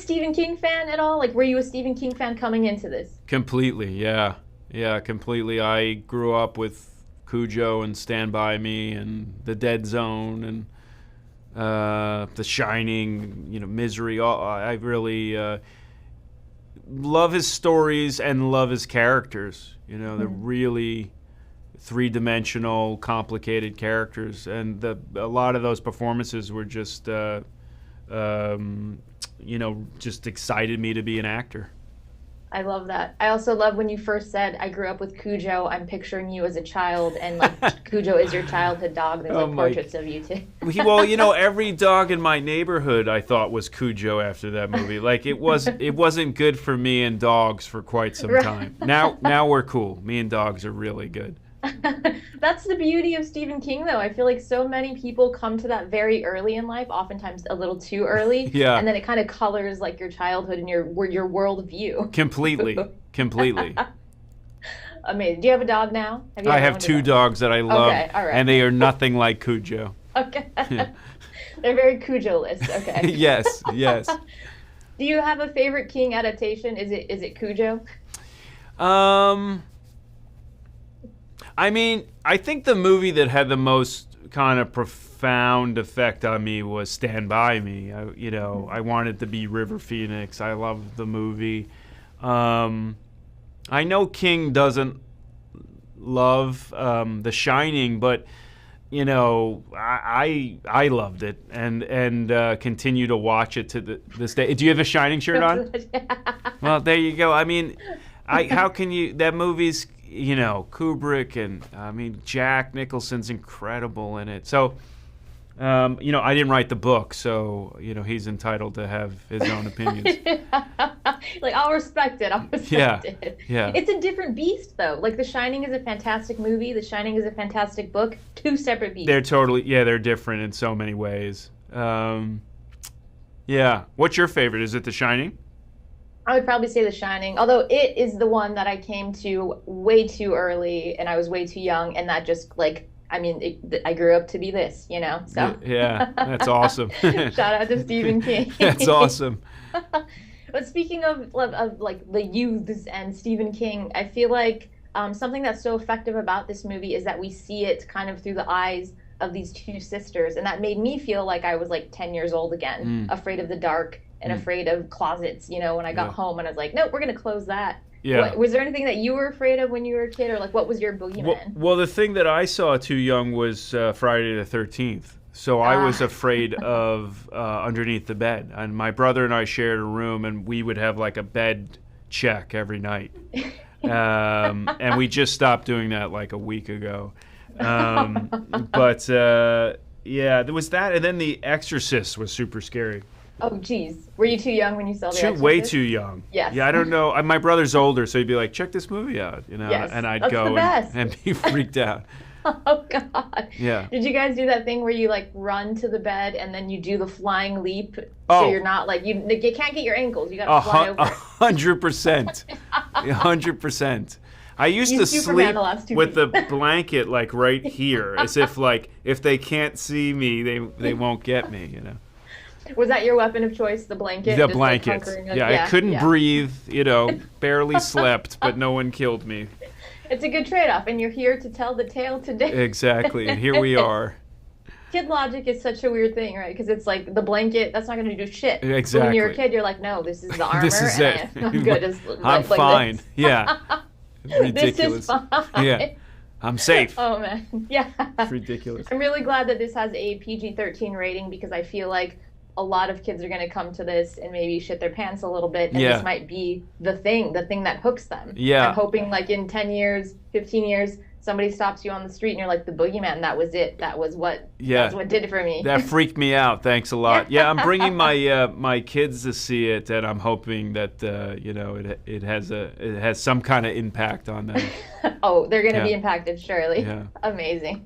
Stephen King fan at all? Like, were you a Stephen King fan coming into this? Completely, yeah. Yeah, completely. I grew up with Cujo and Stand By Me and The Dead Zone and The Shining, Misery. I really love his stories and love his characters. They're really three-dimensional, complicated characters, and a lot of those performances were just, just excited me to be an actor. I love that. I also love when you first said, I grew up with Cujo. I'm picturing you as a child, and like Cujo is your childhood dog. There's like portraits of you too. Well, every dog in my neighborhood I thought was Cujo after that movie. Like it wasn't good for me and dogs for quite some time. Now we're cool. Me and dogs are really good. That's the beauty of Stephen King, though. I feel like so many people come to that very early in life, oftentimes a little too early. Yeah. And then it kind of colors like your childhood and your worldview. Completely. Amazing. Do you have a dog now? I have two dogs that I love, okay, all right. and they are nothing like Cujo. Okay. They're very Cujo-less. Okay. Yes. Do you have a favorite King adaptation? Is it Cujo? I mean, I think the movie that had the most kind of profound effect on me was Stand By Me. I wanted to be River Phoenix. I loved the movie. I know King doesn't love The Shining, but I loved it and continue to watch it to this day. Do you have a Shining shirt on? Well, there you go. I mean, how can you? That movie's Kubrick and Jack Nicholson's incredible in it. So, I didn't write the book, so he's entitled to have his own opinions. Like I'll respect it. Yeah. It's a different beast, though. Like The Shining is a fantastic movie. The Shining is a fantastic book. Two separate beasts. They're different in so many ways. Yeah. What's your favorite? Is it The Shining? I would probably say The Shining, although it is the one that I came to way too early and I was way too young, and that just I grew up to be this, so. Yeah, that's awesome. Shout out to Stephen King. That's awesome. But speaking of like the youths and Stephen King, I feel like something that's so effective about this movie is that we see it kind of through the eyes of these two sisters, and that made me feel like I was like 10 years old again, afraid of the dark and afraid of closets, when I got home, and I was like, no, we're going to close that. Yeah. Was there anything that you were afraid of when you were a kid, or like what was your boogeyman? Well, the thing that I saw too young was Friday the 13th. So I was afraid of underneath the bed. And my brother and I shared a room, and we would have like a bed check every night. And we just stopped doing that like a week ago. But there was that. And then The Exorcist was super scary. Oh, geez. Were you too young when you saw The Exorcist? Way too young. Yes. Yeah, I don't know. My brother's older, so he'd be like, check this movie out, Yes, and I'd go and be freaked out. Oh, God. Yeah. Did you guys do that thing where you like run to the bed and then you do the flying leap? So you're not like, you can't get your ankles. You got to fly over. 100%. 100%. I used to sleep with the blanket like right here, as if they can't see me, they won't get me, Was that your weapon of choice, the blanket? The blanket. I couldn't breathe, barely slept, but no one killed me. It's a good trade-off, and you're here to tell the tale today. Exactly, and here we are. Kid logic is such a weird thing, right? Because it's like the blanket, that's not going to do shit. Exactly. But when you're a kid, you're like, no, this is the armor. This is it. I'm good. I'm fine. This. Yeah. Ridiculous. This is fine. Yeah. I'm safe. Oh, man. Yeah. It's ridiculous. I'm really glad that this has a PG-13 rating, because I feel like a lot of kids are going to come to this and maybe shit their pants a little bit, and this might be the thing that hooks them. Yeah. I'm hoping like in 10 years, 15 years, somebody stops you on the street and you're like, the boogeyman, that was it. That was what did it for me. That freaked me out. Thanks a lot. Yeah, I'm bringing my kids to see it, and I'm hoping that it has some kind of impact on them. Oh, they're going to be impacted, surely. Yeah. Amazing.